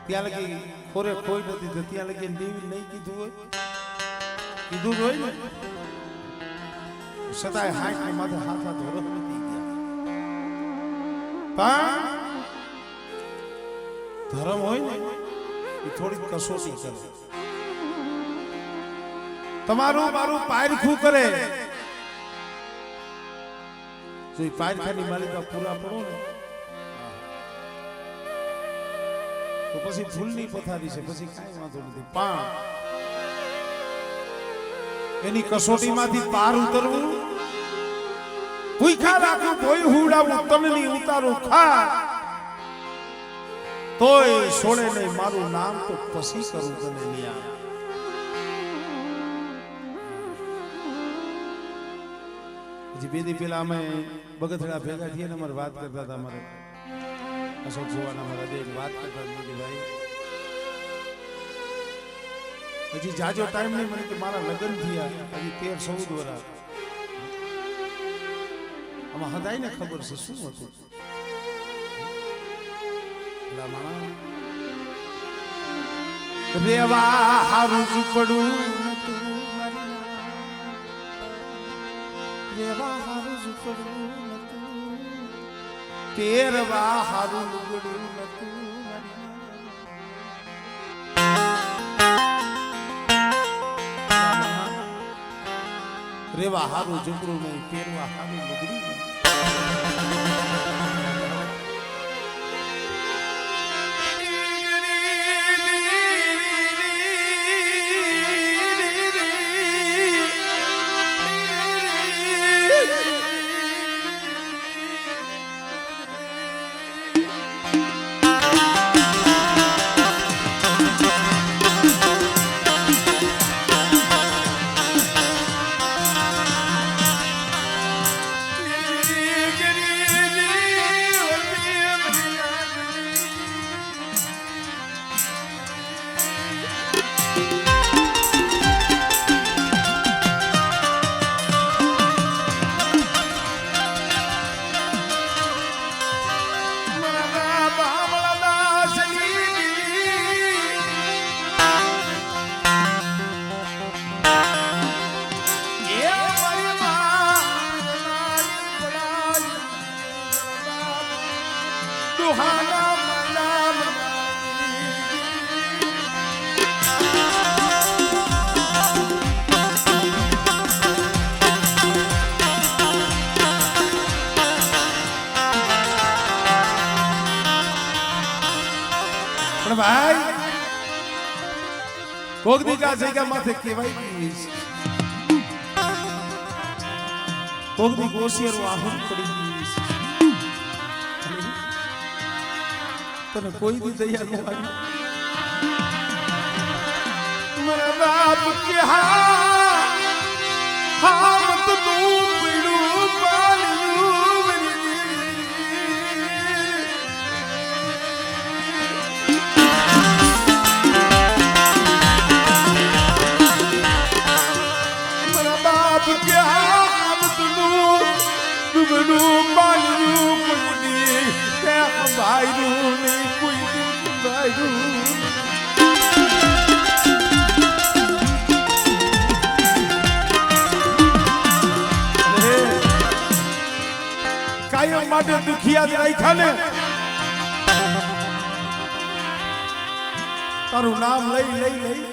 ત્યાં લગી ખોરે કોઈ નથી તો ત્યાં લગી દેવી નહીં કીધું હોય કીધું હોય ને સદાય હાથ ને માથે હાથ હાથ વરસ નથી ગયા પણ ધર્મ હોય ને એ થોડીક કસોટી કરે તમારું મારું પારખું કરે જો એ પારખાની માલિકા પૂરા પડો ને તો પછી ફૂલની પથારી છે પછી કાંઈ વાંધો નથી પણ એની કસોટીમાંથી પાર ઉતરવું ભૂખા રાખું કોઈ હુડાવું તનની ઉતારું ખા તોય છોડે નહીં મારું નામ તો પછી કરું તને નિયા હજી બે દી પેલા અમે બગથડા ભેગા થઈએ ને અમારે વાત કરતા હતા અમારે અશોક જોવાના મારા દેવ વાત કરતા ભાઈ હજી જાજો ટાઈમ નહીં મને કે મારા લગ્ન થયા હજી 13-14 વર્ષ આમાં હદાય ને ખબર છે શું હતું રેવા હારું ઝૂપડું રેવા હારું ઝૂપડું પહેરવા હારું લુગડું નતું રેવા હારું ઝૂપડું નહીં પહેરવા હારું લુગડું ભાઈ કોક દી કા જગ્યા માથે કેવાય કોક દી ગોસિયરો આહુર પડી ગઈ તને કોઈ દી દયા ન આવી મારા બાપ કે હા મત તું પીડું પાલ્યું કાયમ માટે દુખિયા રાખ્યા ને તારું નામ લઈ લઈ લઈ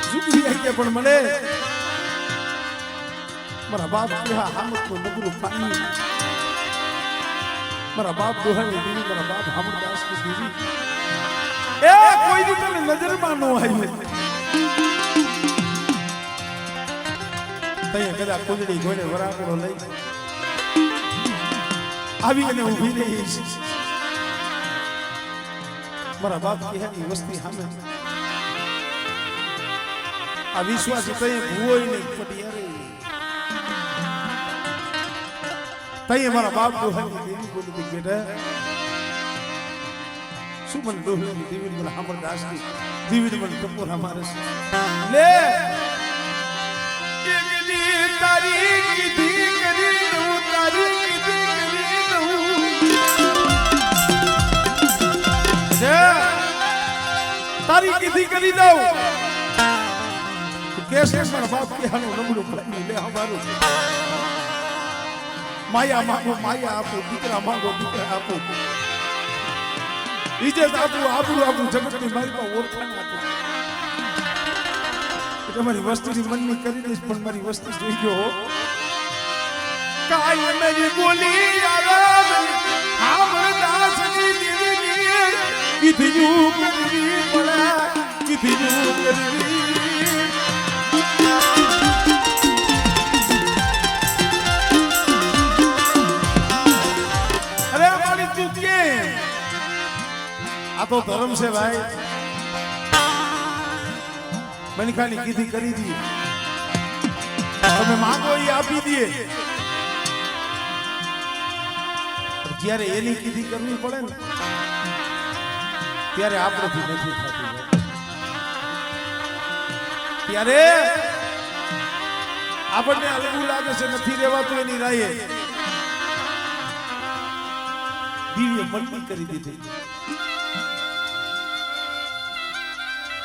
ઝૂકી કે પણ મને મારા બાપ કેવા હામત નું નગરું પાણી મારા બાપ દોહાની દીવી મારા બાપ હામરદાસ ની દીવી એ કોઈ દી તને નજરમાં ન આવી તઈ કદા કુંડળી ઘોડે વરાકડો લઈ આવી અને ઊભી રહી છે મારા બાપ કેહાની વસ્તી સામે આ વિશ્વાસી તઈ ભૂવોય નહીં પટિયારે તઈ મારા બાપ દોહાની દેવી બોલી કે બેટા શું મને દોહાની દેવી મને હામરદાસ ની દેવી મને ટપોરા મારે લે તારી કીધી કરી દઉં તારી કીધી કરી દઉં તારી કીધી કરી દઉં કેસ મારા બાપ કે હાલો નબળું પડી લે અમારું માયા માંગો માયા આપો દીકરા માંગો દીકરા આપો ઇજ્જત આપું આબરૂ આપું જગતની મારી પાસે ઓળખાણ આપું તમારી વસ્તુની મનની કરી દઈશ પણ મારી વસ્તુ જોઈ ગયો કાય મેરી બોલી આરામ આમળા સજી દીદી કીધું કરવી પડા કીધું કરવી અરે મારી તું કે આ તો ધર્મ છે ભાઈ મનખાની કીધી કરી દી તમે માંગો એ આપી દે જ્યારે એની કીધી કરવી પડે ને ત્યારે આપણથી નથી થતું ત્યારે આપણને અલગું લાગે છે નથી રહેવાતું એની રાહે દિવ્ય મનની કરી દીધી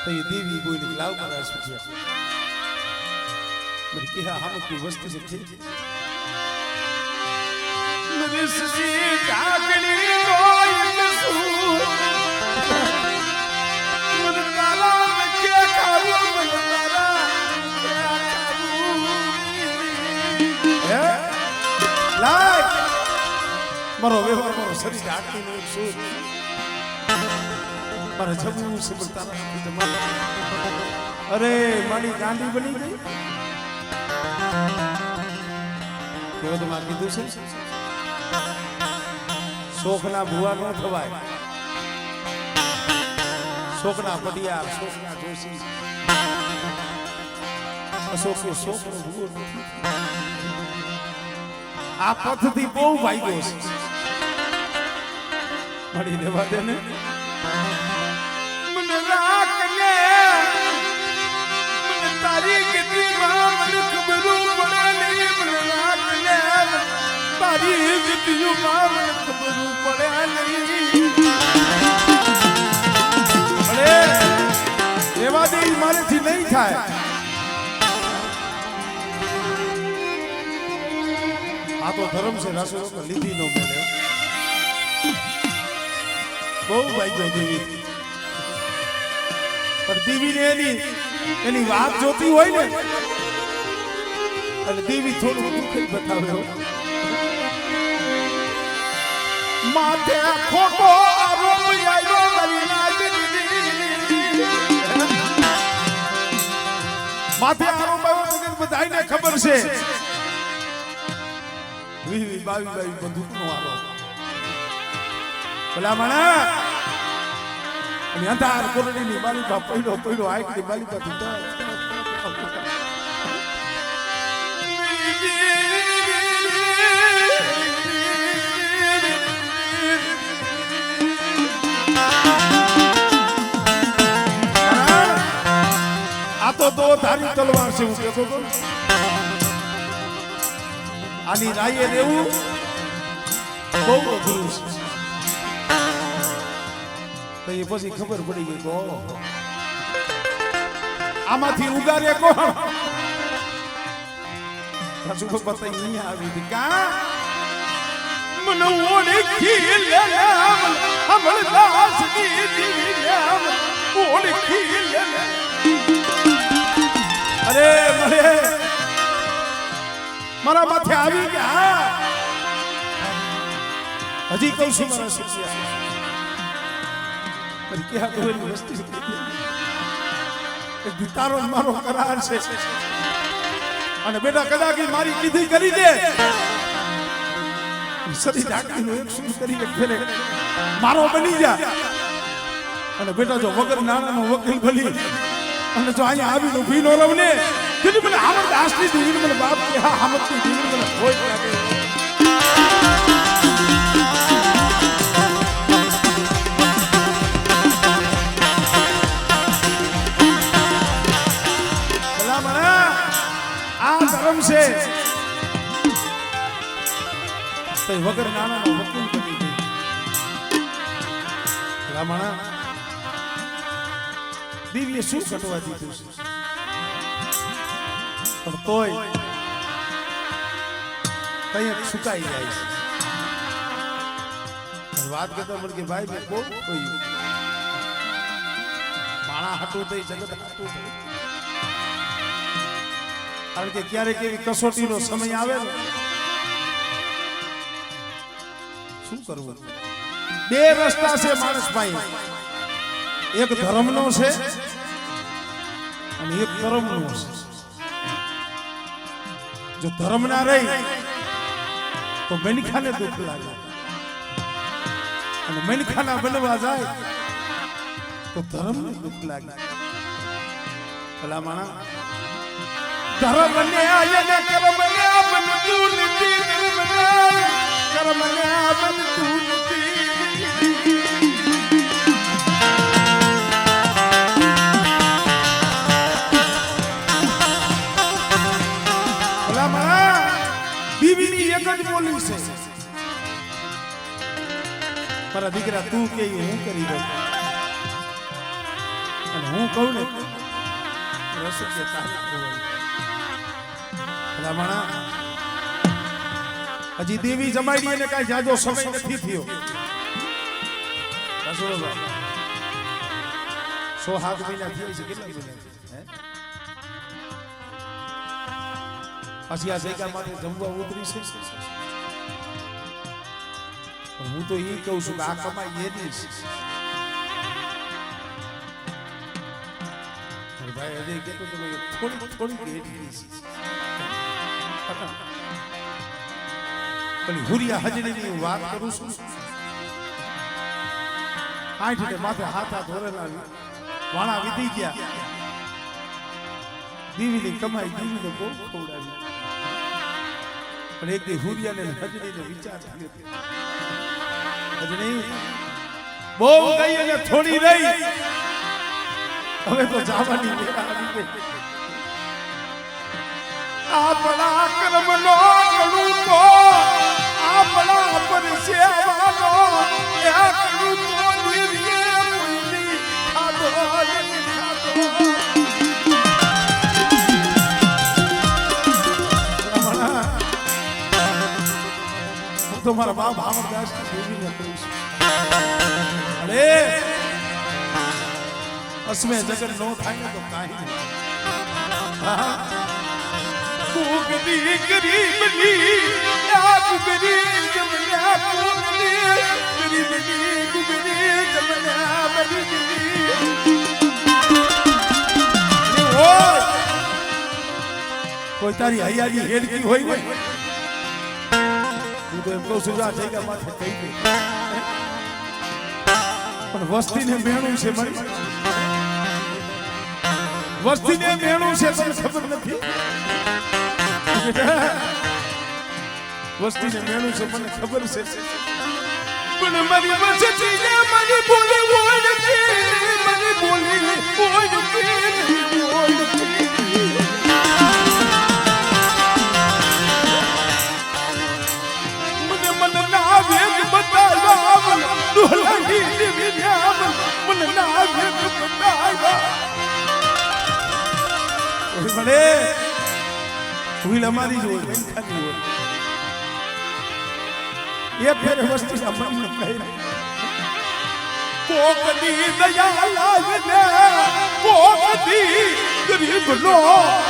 તો એ દેવી બોલી લાવ મારા સુખ્યા મને કે હા કોઈ વસ્તુ છે નરસી જાગણી કોઈ કસૂર મન તારા મે કે ખાવું મન તારા કે ખાવું હે લાય મારો વ્યવહાર મારો શરીર આટલી નો સુર મારા જબુ સબરતા અરે મારી ગાંડી બની ગઈ કેવો તો માં કીધું છે શોખના ભુવા નો થવાય શોખના પડિયા શોખના જોશી અશોકે શોખનો ભુવો નથી આ પથથી બહુ ભાગ્યો છે મળી દેવા દે ને મને રાખને મને તારી ગતિમાં મને ખબરું પડે નહીં મને રાખને તારી ગતિમાં મને ખબરું પડે નહીં અરે રેવા દે મારેથી નહીં થાય આ તો ધર્મ છે રાસુરો લીધી નો મળે બહુ ભાગ્યો દેવી પણ દેવીને એની વાત જોતી હોય ને અને દેવી થોડું દુઃખ જ બતાવ્યો માથે ખોટો આરોપ આવ્યો મારી માથે આરોપ આવ્યો બધાને ખબર છે 22 બંદૂકનો આરોપ ભલામણા અને અંધાર કોરડીની માલિકા પડ્યો આંખની માલિકા તૂટા આ તો દો ધારી તલવાર છે હું કહેતો તો આની રાયે રહેવું બહુ અઘરું છે તો એ પછી ખબર પડી ગઈ તો આમાંથી ઉગારે કોણ રાજુ બતાઈ અહીંયા આવી હતી કા મને ઓળખી લે અમરદાસ ની દીવ્યામ ઓળખી લે અરે મને મારા માથે આવી ગયા હજી કહું છું મારા શિષ્ય क्या कोई वस्तु તારો મારો કરાર છે અને બેટા કદાચ મારી કીધી કરી દે સરી ઢાકીનો એક સૂર કરીને ફેરે મારો બની જા અને બેટા જો વગર નાણાનો વકીલ બની અને જો અહીંયા આવીને ઊભી નો રવને કીધું મને આમર દાસની દીવી મને બાપ કે હા આમરની દીવી મને હોય લાગે ધર્મ છે તો વગર નાણાનો વકીલ બની ગઈ રામણા દિવ્ય શું કટવા દીધું છે પણ તોય કંઈક સુકાઈ જાય છે વાત કરતા મને કે ભાઈ મેં બહુ કહ્યું માણા હાટું થઈ જગત હાટું થઈ કારણ કે ક્યારેક એવી કસોટીનો સમય આવે ને શું કરવું બે રસ્તા છે માણસ પાસે એક ધર્મનો છે અને એક કર્મનો છે જો ધર્મ ના રહી તો મનખાને દુઃખ લાગે અને મનખાના બનવા જાય તો ધર્મને દુઃખ લાગે ભલા માણા ધર્મ ને આયને કર્મ ને બન તું નથી ધર્મ ને કર્મ ને બન તું નથી ભલા માણા બીવીની એક જ બોલી છે મારા દીકરા તું કે હું કરી દઉં અને હું કહું ને રસોઈ તારી હજી દેવી જમાડી એને કઈ જાજો સમય નથી થયો 107 મહિના થયા છે કેટલા મહિના પછી આ જગ્યા માટે જમવા ઉતરી છે હું તો એ કહું છું કે આ કમાઈ એની છે ભાઈ અજય કહેતો તો થોડી એની છે પણ હુરિયા હજડીની વાત કરું છું આઠે માથે હાથા ધોરેલા વાણા વીતી ગયા દીવીની કમાઈ દીવીને બહુ ખવડાવી પણ એક દી હુરિયાને હજડીને વિચાર થયો હજડી બહુ ગઈ અને થોડી રહી હવે તો જવાની વેળા આવી ગઈ આપણા કર્મનો કળુકો આપણા પર સેવાનો એ કળુકો નિર્યે મુની ખાધો હું તો મારા બાપ અમરદાસ દેવીને કહું છું અરે અસમે જગત નો થાય ને તો કાંઈ નહીં કુગડી ગરીબની આપ ગરીબ જમના કુગડી ગરીબની કુગડી જમના બરીબની કોઈ તારી હૈયાની હેડકી હોય ને હું તો એમ કહું છું આ જગ્યા માથે કહી દે પણ વસ્તીને મેણું છે મારી વસ્તીને મેણું છે તને ખબર નથી વસ્તીને મેણું છે મને ખબર છે પણ મારી વસ્તી મને બોલી ઓળખી મને બોલી ઓળખી મને મન ના વેગ બતાવા દોલાવી દેવી મન ના વેગ બતાવા ઓય બડે હુઈલ અમારી જ હોય મનખાની હોય એ ફેરે વસ્તુ સાંભળીને કહી કોકની દયા લાગને કોકની ગરીબનો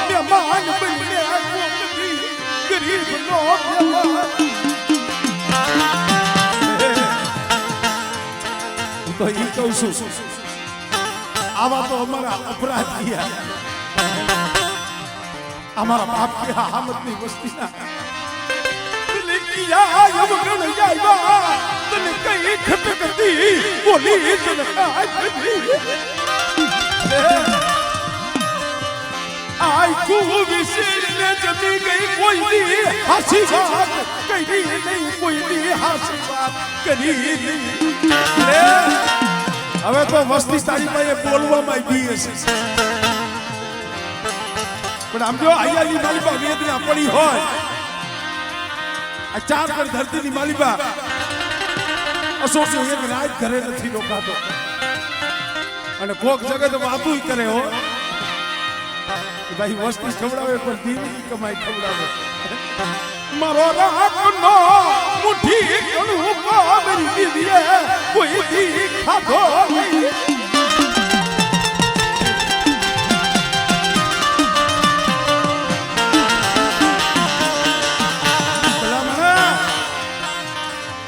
મહેમાન બનને કોકની ગરીબનો મહેમાન તો ઈ કહું છું આવા તો અમારા અપરાધીયા અમારા બાપ કે હામદની વસ્તીના યા યમગણ જાયવા તને કઈ ખટકતી બોલી તને આઈ કુ વિશેષને જમી ગઈ કોઈ દી હાસી વાત કરી નહીં કોઈ દી હાસી વાત કરી નહીં હવે તો વસ્તી તારી પાસે બોલવામાં આવી હશે પણ આમ જો આયાની માલિકા વેદના પડી હોય આ ચાર પર ધરતીની માલિકા અશોક એક રાત ઘરે નથી રોકાતો અને કોક જગત વાતું કરે હો ભાઈ વસ્તી ખવડાવે પણ દીવી કમાઈ ખવડાવે મારો રાખનો મુઠ્ઠી કણું મારી દીવીએ કોઈ દી ખાધો નહીં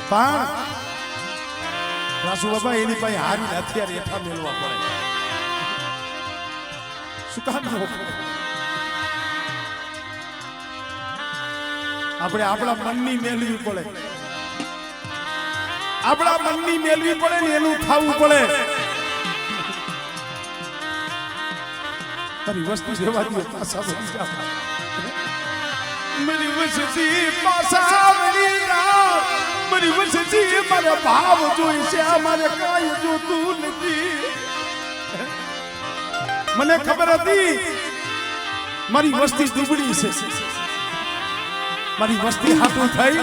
પણ રાસુ બાબા એની પાસે હારી હથિયાર એઠા મેળવા પડે શું કામ આપણે આપણા મનની મેળવી પડે આપણા મનની મેળવી પડે ને એનું ખાવું પડે મારી વસ્તુ જેવા દે પાછા વળી જા મારી વસ્તી પાછા વળી જા મારી વસ્તી મારા ભાવ જોઈ છે મારે કાઈ જોતું નથી મને ખબર હતી મારી વસ્તી દુબળી છે મારી વસ્તી હાથું થઈ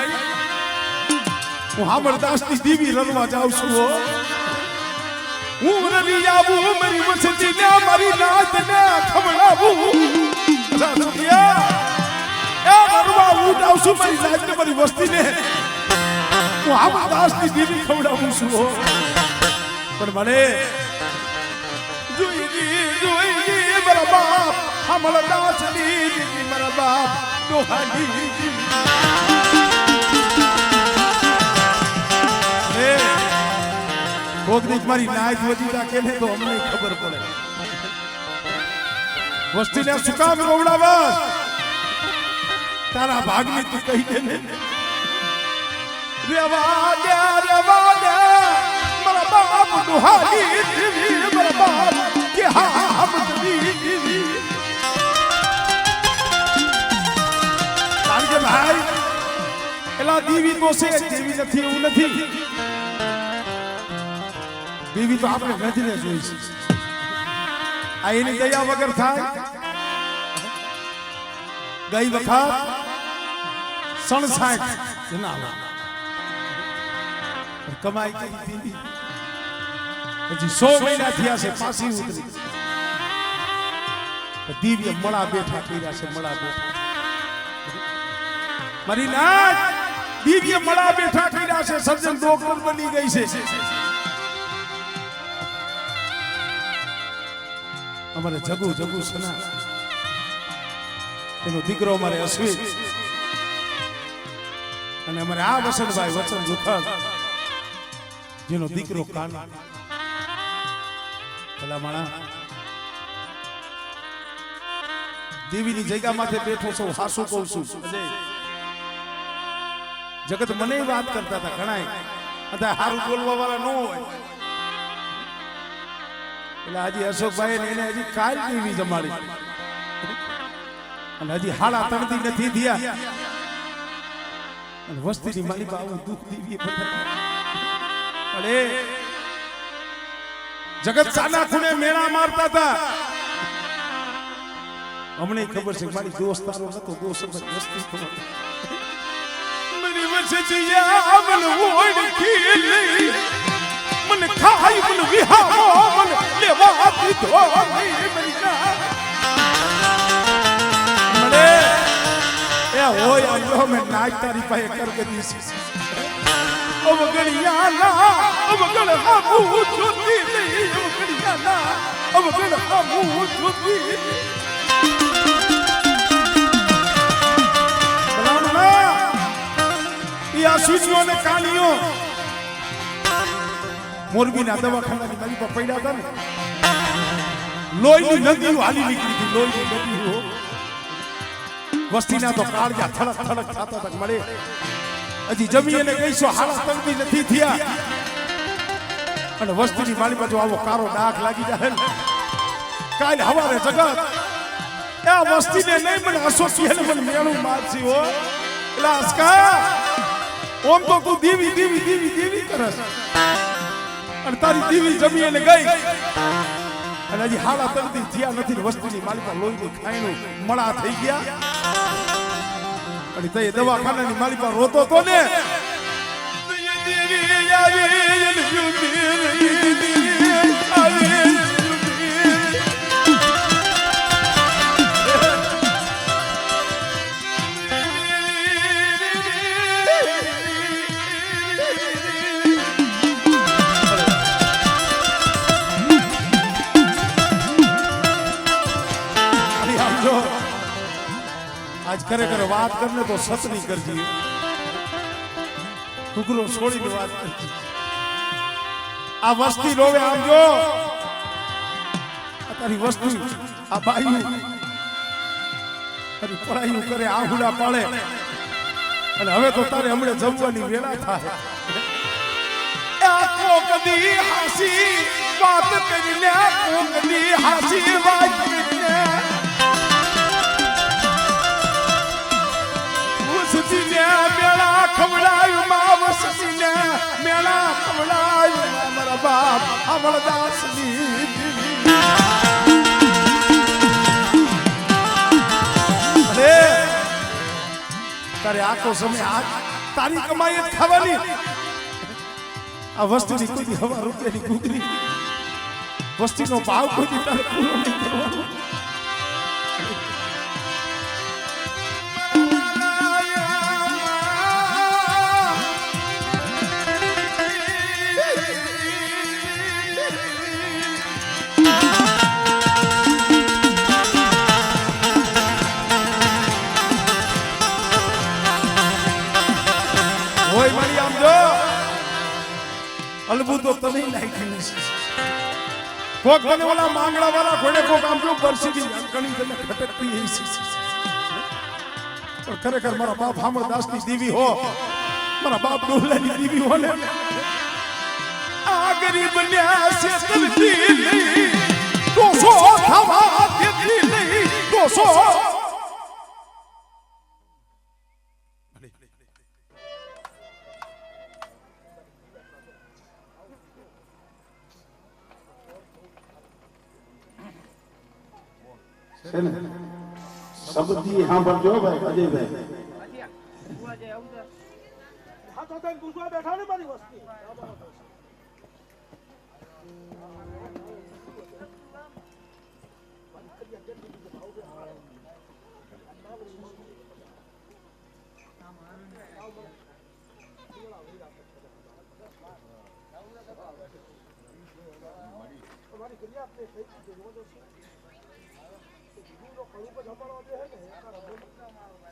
હું હામરદાસની દીવી રણવા જાઉં છું હું રવી આવું મારી વસ્તી ને મારી નાત ને ખવડાવું રણવા હું જાઉં છું મારી નાત ને મારી વસ્તી ને હું હામરદાસની દીવી ખવડાવું છું પણ મને જોઈ મારા બાપ હામરદાસની દીવી મારા બાપ દોહાડી કોકની મારી નાયત વધી રાખે ને તો અમને ખબર પડે વસ્તીને શું કામ રોવડાવસ તારા ભાગની તું કહી દે ને રેવા દે મારા બાપ દોહાડી દીવી મારા બાપ કે હા દીવી ભાઈ એલા દીવી તો છે દેવી નથી એવું નથી દેવી તો આપણે નજરે જોઈ છે આ એની દયા વગર થાય ગઈ વખત 67 જનાવર કમાઈ કરી દેવી પછી 100 મહિના થયા છે પાછી ઉતરી દિવ્ય મળા બેઠા કર્યા છે મળા બેઠા મારી નાચ દિવ્ય મળા બેઠા કર્યા છે સર્જન ડોક્ટર બની ગઈ છે અમારે જગુ સના એનો દીકરો અમારે અશ્વિન અને અમારે આ વસંતભાઈ વચન જુખર જેનો દીકરો કાના ભલા માણા દેવીની જગ્યા માથે બેઠો છું હાસુ કહું છું જગત મને વાત કરતા હતા ઘણાય અત્યારે સારું બોલવા વાળા ન હોય એટલે હજી અશોકભાઈ ને એને હજી કાલ દેવી જમાડી અને હજી હાડા તણતી નથી થયા અને વસ્તીની માલિકા આવું દુઃખ દેવી અરે જગત સાના ખૂણે મેળા મારતા હતા અમને ખબર છે મારી દોસ્તારો નતો દોસ્ત વસ્તી ખબર મને ખાઈ મને વિહારો મને લેવા દીધો મને એ હોય અલ્લાહ મે નાચ તારી પાસે કર ગદી છે અવગણિયા ના અવગણ હામુ છોતી નહીં અવગણિયા ના અવગણ હામુ છોતી સુઈઓ ને કાનીઓ મોરબીના દવાખાનાની મારી પર પડ્યા હતા ને લોહીની નદીઓ હાલી નીકળી હતી લોહીની નદીઓ વસ્તીના તો કાળજા થડક થડક થતા હતા મળે હજી જમી એને કહીશો હાલા તંગી નથી થયા અને વસ્તીની મારી બાજુ આવો કારો ડાઘ લાગી જાય ને કાલ હવારે જગત આ વસ્તીને નહીં મને અસોસિએને મને મેળું મારસી હો એટલે અસ્કા ઓમ તો તું દેવી દેવી દેવી દેવી કરસ અને તારી દેવી જમી એને ગઈ અને હજી હાડા તરતી થયા નથી વસ્તુની માલિકા લોહીની ખાઈનું મળા થઈ ગયા અને તે દવાખાનાની માલિકા રોતો તો ને દેવી આવી આજ ખરેખર વાત કરને તો સતની કરજી ટુકડો છોડીને વાત કરજી આ વસ્તી રોવે આમ જો આ તારી વસ્તી આ બાયું તારી પડાયું કરે આહુડા પાડે અને હવે તો તારે હમણે જમવાની વેળા થાય કદી હાસી વાત કરીને કદી હાસી વાત કરીને વસતીને મેળા ખવડાયું માં વસતીને મેળા ખવડાયું મારા બાપ અમરદાસની અરે તારે આખો સમય આ તારી કમાઈ જ ખાવાની આ વસ્તુની કોઈ હવા રૂપિયાની કુકરી વસ્તીનો ભાવ કોઈ તારે પૂરો નહીં કરવાનો હોય મારી આમ જો અલબુ તો તને લાગી છે કોક મને ઓલા માંગડા વાળા ઘોડે કોક આમ જો બરસીની ઘણી તને ખટકતી છે પણ ખરેખર મારા બાપ અમરદાસની દીવી હો મારા બાપ ડોલાની દીવી હો ને આ ગરીબ ન્યા છે તલતી નહીં દોસો ખાવા દેતી નહીં દોસો શબ્દથી સાંભળજો ભાઈ અજયભાઈ બેઠા ને મારી વસ્તી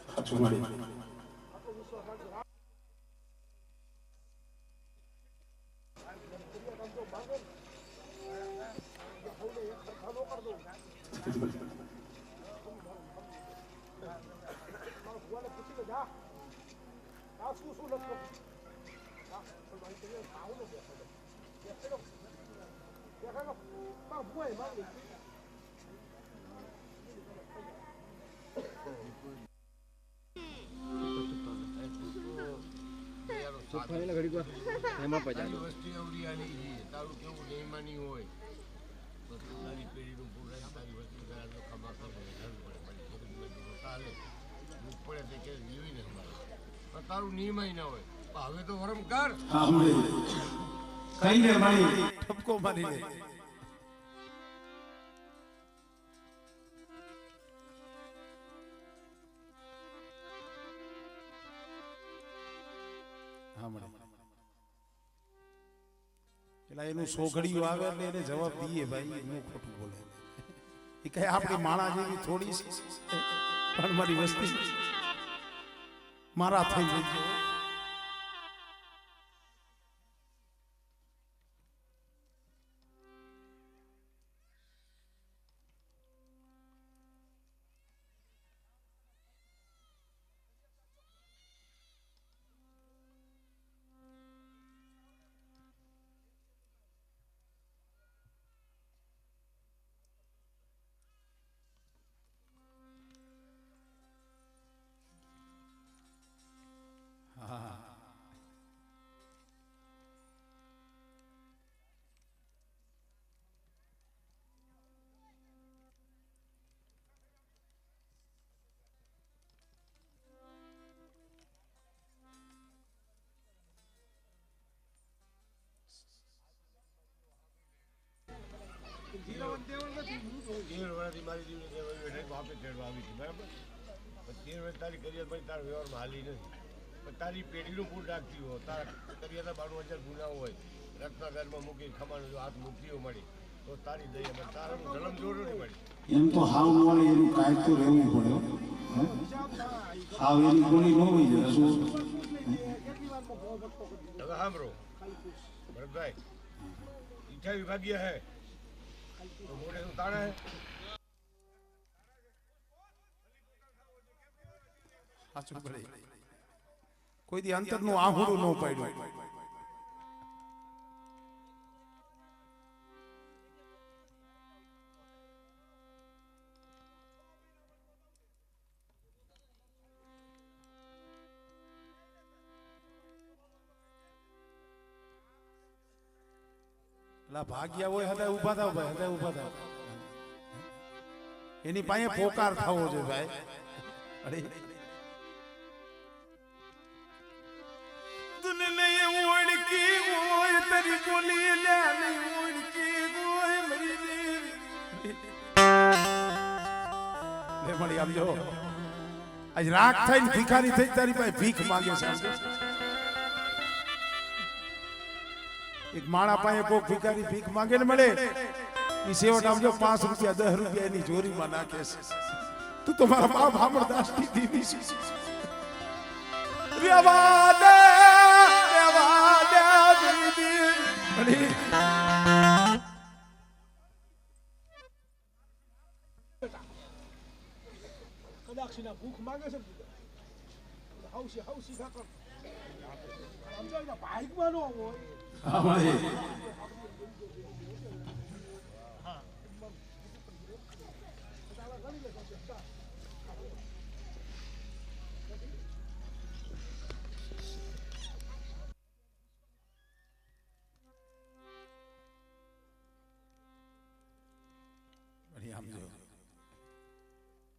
સાચું મળી એમાં પચાસ વસ્તી અવડી આલી છે તારું કેવું નિયમાની હોય તો તારી પેઢીનું પૂરે તારી વસ્તી કરાર ખમા કરે ચાલે દુઃખ પડે તે કે જીવી ને પણ તારું નિયમાય ના હોય હવે તો વરમ કર કઈ ને મળી ઠપકો મારી લે પેલા એનું સોઘડિયું આવે એટલે એને જવાબ દઈએ ભાઈ એનું ખોટું બોલે એ કઈ આપણી માણા જેવી થોડી પણ મારી વસ્તી મારા થઈ ગઈ મારી જીવન બાપે તેડવા આવી હતી બરાબર 13 વર્ષ તારી કરિયર પછી તારા વ્યવહારમાં હાલી નથી પણ તારી પેઢીનું પૂર રાખતી હોય તારા કરિયરના 92,000 ગુના હોય રત્નાગરમાં મૂકી ખમાનો જો હાથ મુક્તિઓ મળી તો તારી દયા તારાનું જન્મ જોડો નહીં મળી એમ તો હાવ મળે એનું કાંઈ તો રહેવું પડે સાવ એની ગોળી ન હોય છે શું હવે સાંભળો ભરતભાઈ ઈચ્છા વિભાગીય હે તો મોઢે તો તાણે હે સાચું પડે કોઈ દી અંતરનું આહુડું ન પાડ્યું ભાગ્યા હોય હતા ઉભા થાવ ભાઈ હતા ઉભા થાવ એની પાસે પોકાર થવો જોઈએ ભાઈ અરે તુને નહીં ઓળખી હોય તારી ગોલી લે નહીં ઓળખી હોય મરી લે મળી આવજો આજ રાખ થઈને ભિખારી થઈ તારી પાસે ભીખ માંગે છે એક માણા પાસે કોક ભિખારી ભીખ માંગે ને મળે ઈ સેવટ આવજો 5 રૂપિયા 10 રૂપિયા એની ચોરીમાં નાખે છે તું તો મારા બાપ હામળદાસ ની દીદી છે રેવા દે દીદી અરે કદાક્ષીના ભૂખ માંગે છે હાઉસી ખાકર સમજો ને બાઈકમાં ન હોય હા ભાઈ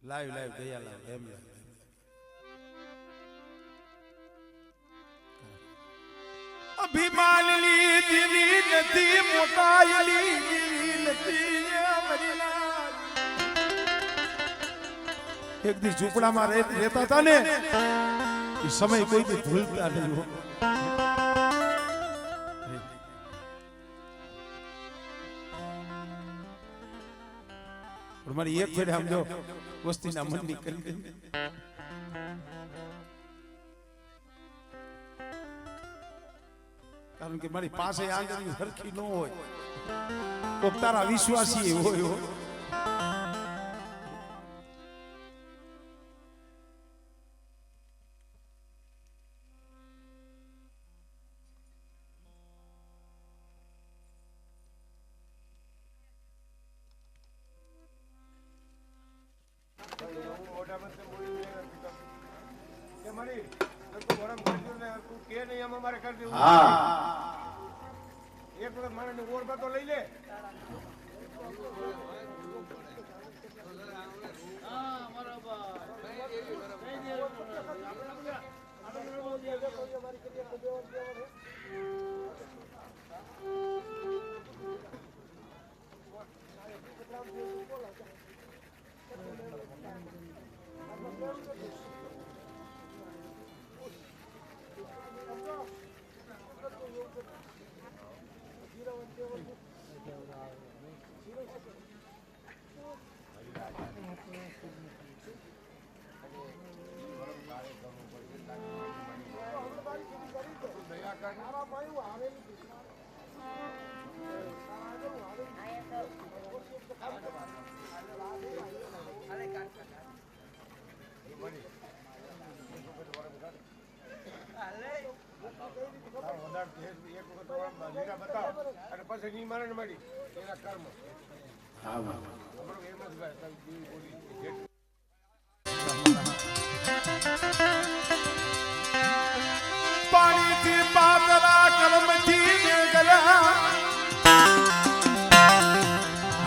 લાઈવ ગયા લાવ એમ અભિમાન લીધી નથી મોટાયેલી નથી એક દી ઝૂંપડામાં રહેતા હતા ને એ સમય કોઈ બી ભૂલતા નહીં મારી એક ફેરે સમજો વસ્તીના મનની કરી કારણ કે મારી પાસે આંગળી સરખી ન હોય કોક તારા વિશ્વાસી હોય એક વખત માણસ ને ઓરબા તો લઈ લે અને પછી ની મરણ મળી એના કર્મ પાણીથી પાતળા કર્મથી મેઘલા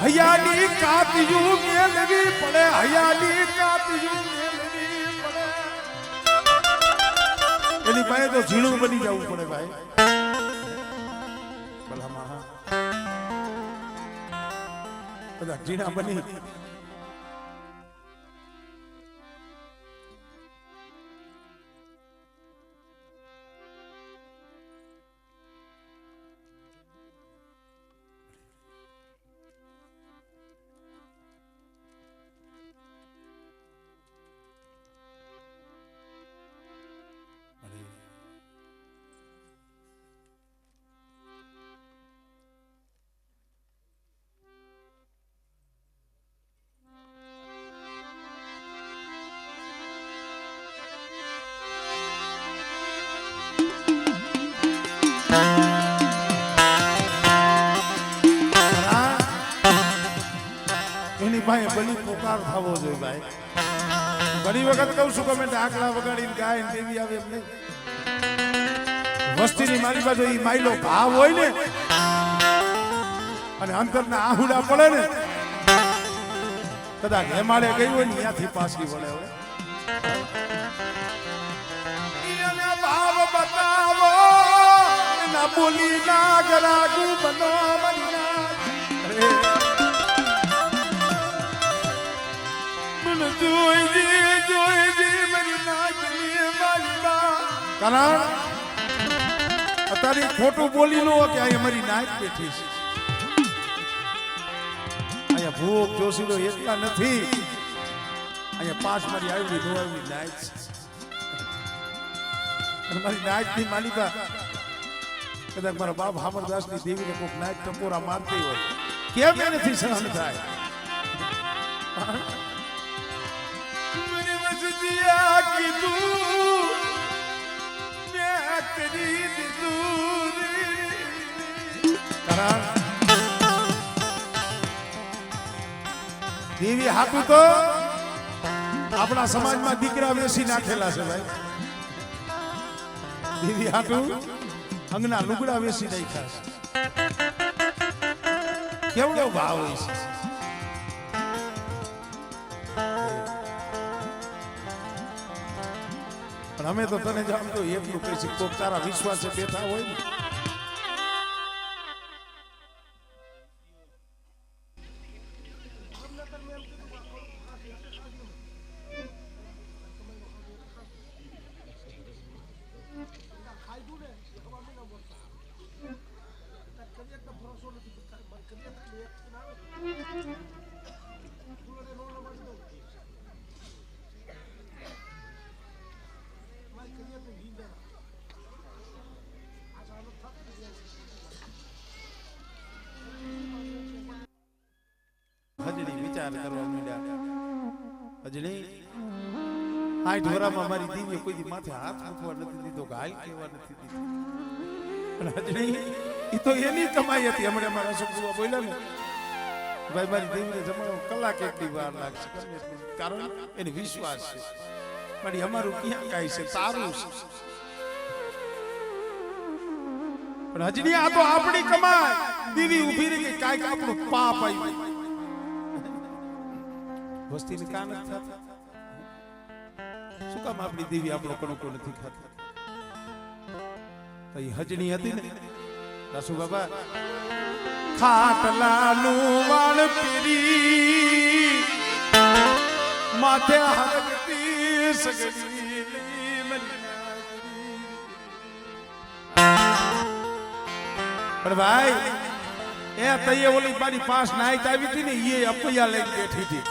હયાલી કાતિયું મેલવી પડે હયાલી કાતિયું મેલવી પડે એની પાસે તો ઝીણું બની જવું પડે ભાઈ ભલામાં બધા ઝીણા બની પાસે બલી પોકાર થવો જોઈએ ભાઈ. ઘણી વખત કહું છું કે ડાકલા વગાડીને ગાય ને દેવી આવે એમ નહીં. વસ્તીની મારી બાજુ એ માયલો ભાવ હોય ને અને અંતરના આહુડા પડે ને કદાચ હેમાળે ગઈ હોય ને ત્યાંથી પાછી વળે હોય. ભાવ બતાવો ના બોલી ના ગરાગુ બનો કારણ અત્યારે ખોટું બોલી લો કે અહીંયા મારી નાક બેઠી છે. અહીંયા ભૂખ જોશીલો એટલા નથી. અહીંયા પાંચ મારી આવી નો આવી નાક છે. અને મારી નાક ની માલિકા કદાચ મારા બાપ હામરદાસની દેવીને કોઈક નાક ટપોરા મારતી હોય કેમ એનાથી સહન થાય. દેવી હાટું તો આપણા સમાજમાં દીકરા વેસી નાખેલા છે ભાઈ. દેવી હાટું અંગના લુગડા વેસી નાખ્યા છે. કેવડો ભાવ હોય છે. પણ અમે તો તને જાણ તો એટલું કહીશું કોક તારા વિશ્વાસે બેઠા હોય ને વિચાર કરવા માંડ્યા. હજણી 8 વર્ષમાં મારી દીવીએ કોઈ દી માથે હાથ મૂકવા નથી દીધો, ગાય કહેવા નથી દીધો. અને હજણી એ તો એની કમાઈ હતી. હમણાં મારા છોકરા બોલ્યા ને ભાઈ મારી દેવીને જમાડો કલાક એકની વાર લાગશે, કારણ એને વિશ્વાસ છે મારી અમારું ક્યાં કાંઈ છે તારું છે. પણ હજણી આ તો આપણી કમાઈ. દેવી ઊભી રહી કે કાંઈક આપણું પાપ આવ્યું. વસ્તીને કાન જ થતા શું કામ આપણી દેવી આપણો કણકો નથી ખાતી. તો એ હજણી હતી ને દાસુ બાબા ખાટલાનું વાળ પીરી માથે હરગતી સગડી પણ ભાઈ એ તઈએ ઓલી મારી પાસ નાઈટ આવી હતી ને એ અપૈયા લઈને બેઠી હતી.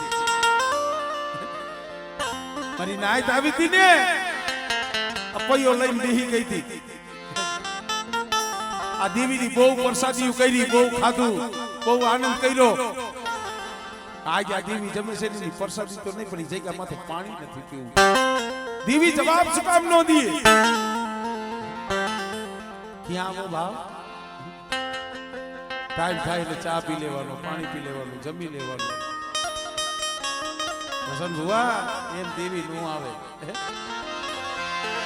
મારી નાઈટ આવી હતી ને અપૈયો લઈને બેહી ગઈ હતી. આ દેવીની બહુ પ્રસાદીઓ કરી, બહુ ખાધું, બહુ આનંદ કર્યો. આજ આ દેવી જમે છે ને પ્રસાદી તો નહીં પડી જગ્યા માથે પાણી નથી પીવું. દેવી જવાબ શું કામ નો દે? ક્યાં આવો ભાવ? ટાઈમ થાય એટલે ચા પી લેવાનો, પાણી પી લેવાનું, જમી લેવાનું. વસંત ભુવા એમ દેવી નું આવે.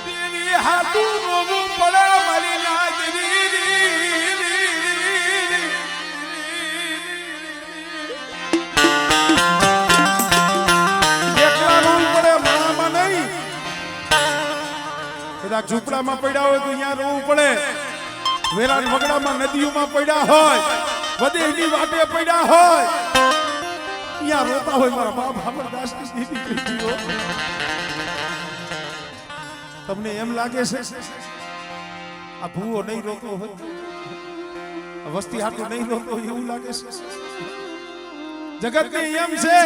દેવી હાથું રોવું પડે મારી લાજરી. એકલા રોવું પડે માણામાં નહીં. કદાચ ઝૂંપડામાં પડ્યા હોય તો અહીંયા રોવું પડે. વેરાન વગડામાં નદીઓમાં પડ્યા હોય, વધેની વાટે પડ્યા હોય, અહીંયા રોતા હોય મારા બાપ હામરદાસની દેવી કહેતી હોય. તમને એમ લાગે છે આ ભૂવો નહીં રોતો હોય, વસ્તી હાટું નહીં રોતો હોય એવું લાગે છે? જગત ને એમ છે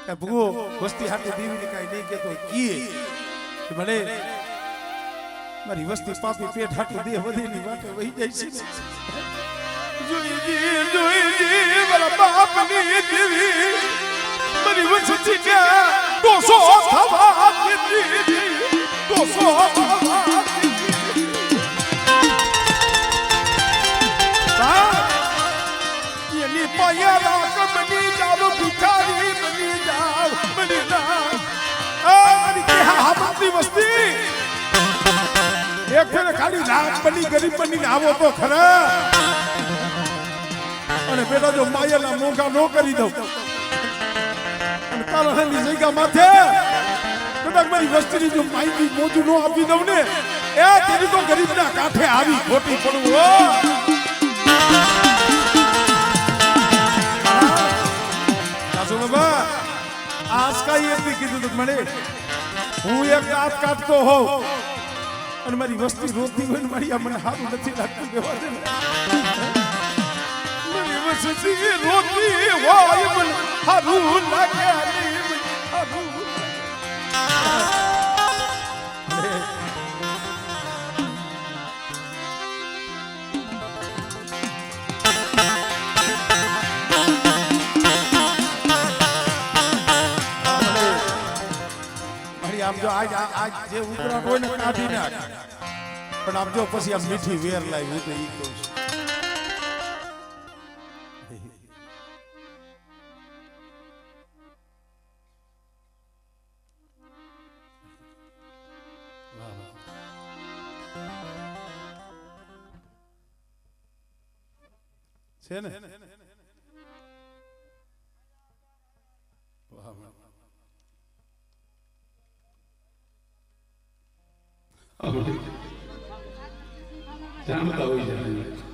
કે ભૂવો વસ્તી હાટું દેવીને કાંઈ નહીં કહેતો કીએ ભલે મારી વસ્તી પાપી પેટ હાટું દેહ વધેની વાટે વહી જાય છે. જોઈ મારા બાપની દેવી મારી વસ્તી ને દોસો થવા દીધી, દોસો થવા દીધી. એની માયા રાખ બની જાવ ભિખારી બની જાવ બની જાવ મારી કે હામતી વસ્તી એક ફેરે ખાલી રાખ બની ગરીબ બની આવો તો ખરા અને બેટા જો માયાના મોંઘા નો કરી દઉં અને તારાની જગ્યા માથે કદાચ મારી વસ્તીની જો માહિતી મોજું નો આપી દઉં ને એ તેની તો ગરીબના કાંઠે આવી ખોટી પડવું હો કાસુ બાબા આજ કાઈ એમ કીધું તો મને હું એક દાંત કાઢતો હોઉં અને મારી વસ્તી રોતી હોય ને મારી આ મને સારું નથી લાગતું દેવા દે મારી વસ્તી રોતી હોય મને સારું લાગે સારું આમ જો આજ જે ઉકળાટ હોય ને કાઢી નાખ પણ આમ જો પછી આમ મીઠી વેર લાવી હું તો ઈ કહું છું છે ને જાણતા હોય જાય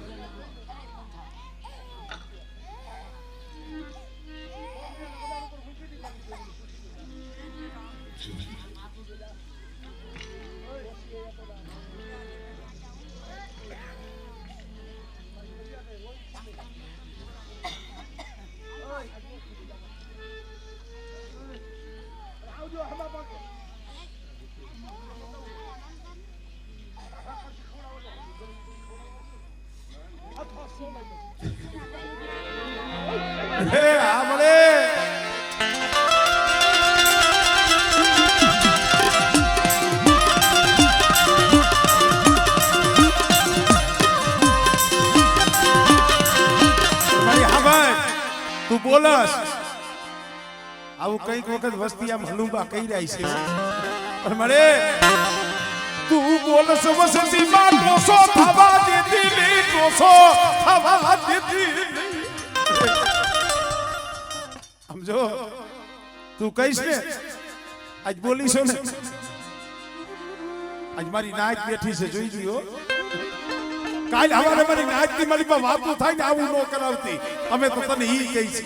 હે આ મળે તું બોલસ આવું કઈક વખત વસ્તી આમ હલુંબા કહી રહી છે પણ મળે તું બોલસ વસતી માં ટોસો થવા દેતી નહીં ટોસો થવા દેતી સમજો તું કહીશ ને આજ બોલીશો ને આજ મારી નાક બેઠી છે જોઈ જોયો કાલ હવારે મારી નાકની મારી પર વાતો થાય ને આવું ન કરાવતી અમે તો તને ઈ કહી છે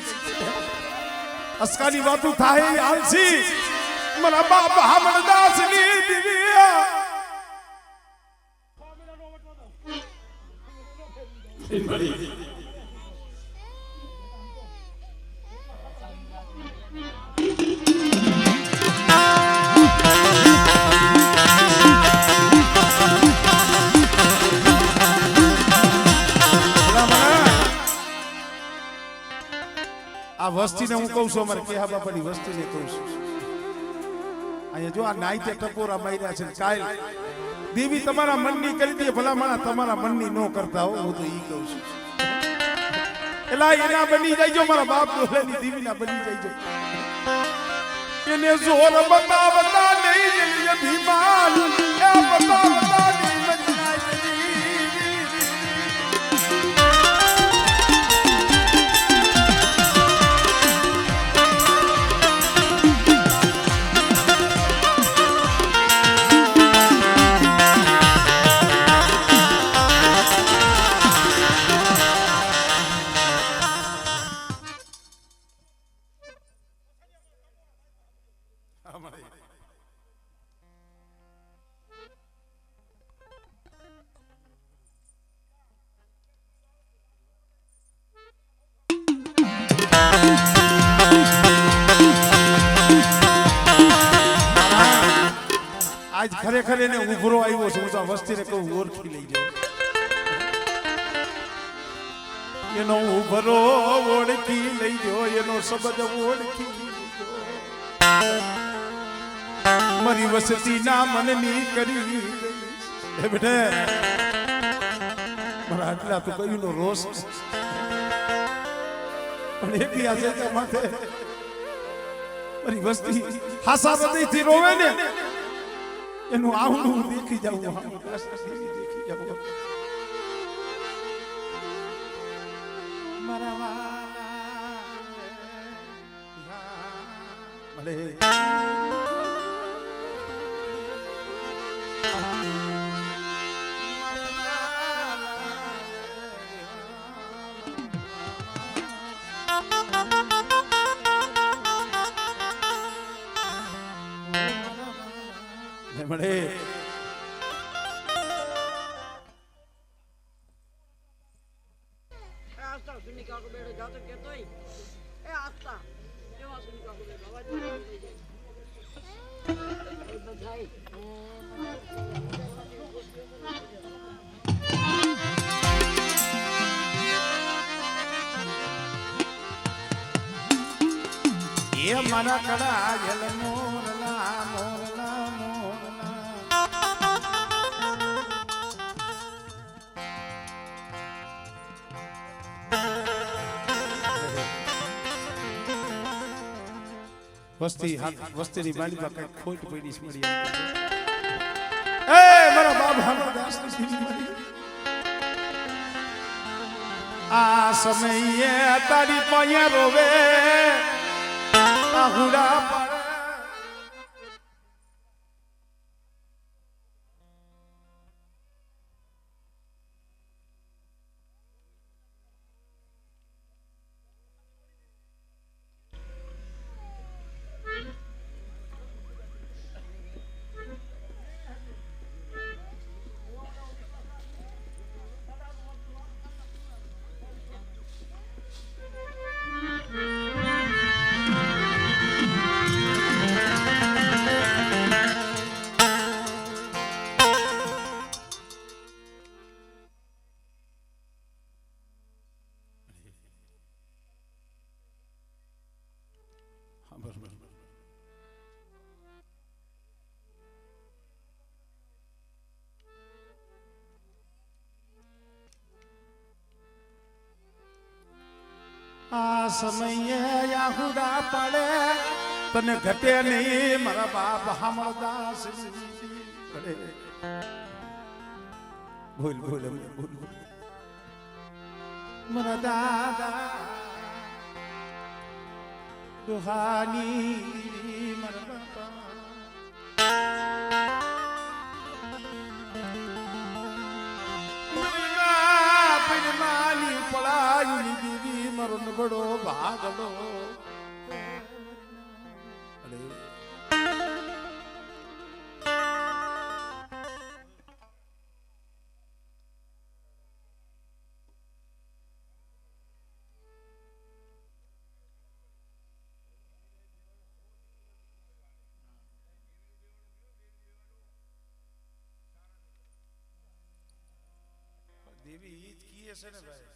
અસકાની વાતો થાય એ આલસી મારા બાપ હામણદાસ ની દિવ્યા આ વસ્તીને હું કહું છું અમારે કેહા બાપાની વસ્તીને કહું છું અહીંયા જો આ નાઈતે ટકોરા માર્યા છે કાલ દેવી તમારા મનની કરી દે ભલા માણા તમારા મનની નો કરતા હો હું તો ઈ કહું છું એલા એના બની જાય મારા બાપ ડોલેની દેવીના બની જાય એને જોર બતાવતા નહીં ભીમાન એ બતાવતા નહીં આજ ખરેખર એને ઉભરો આવ્યો છે હું તો વસ્તીને કહું ઓળખી લઈ જાઉં એનો ઉભરો ઓળખી લઈ જો એનો શબ્દ ઓળખી મારી વસતી ના મનની કરી એ બેટે મારા આટલા તો કહ્યું નો રોષ પણ એકલી આ જગ્યા માથે મારી વસ્તી હાસા હૃદયથી રોવે ને એનું આવડું દેખી જાવું દેખી જાવું મારા વાલા મળે મળે આસ્તા સુનિકા કો બેડો જાતો કેતોય એ આસ્તા એવા સુનિકા કો બેડો અવાજ એ બધાય એ મારા કડા જલ મોરલા મોરલા વસ્તી વસ્તીની બાલીમાં કઈ ખોટ પડી છે મળી એ મારા બાપ હાલો દાસની સીધી મળી આ સમયે તારી પાસે રોવે આહુડા પડે આ સમયે આહુડા પડે તને ઘટે નહીં મારા બાપ હામળદાસ ભૂલ ભૂલ ભૂલ મારા દાદા દુહાની મારા બાપા માની પળાઈ દીવી મારો નબળો ભાગલો દેવી ઈદ કી છે ને ભાઈ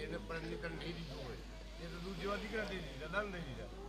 એને પણ નીકળ નહીં દીધું હોય એ તો દૂધ જેવા દીકરા દઈ દીધા દાન દઈ દીધા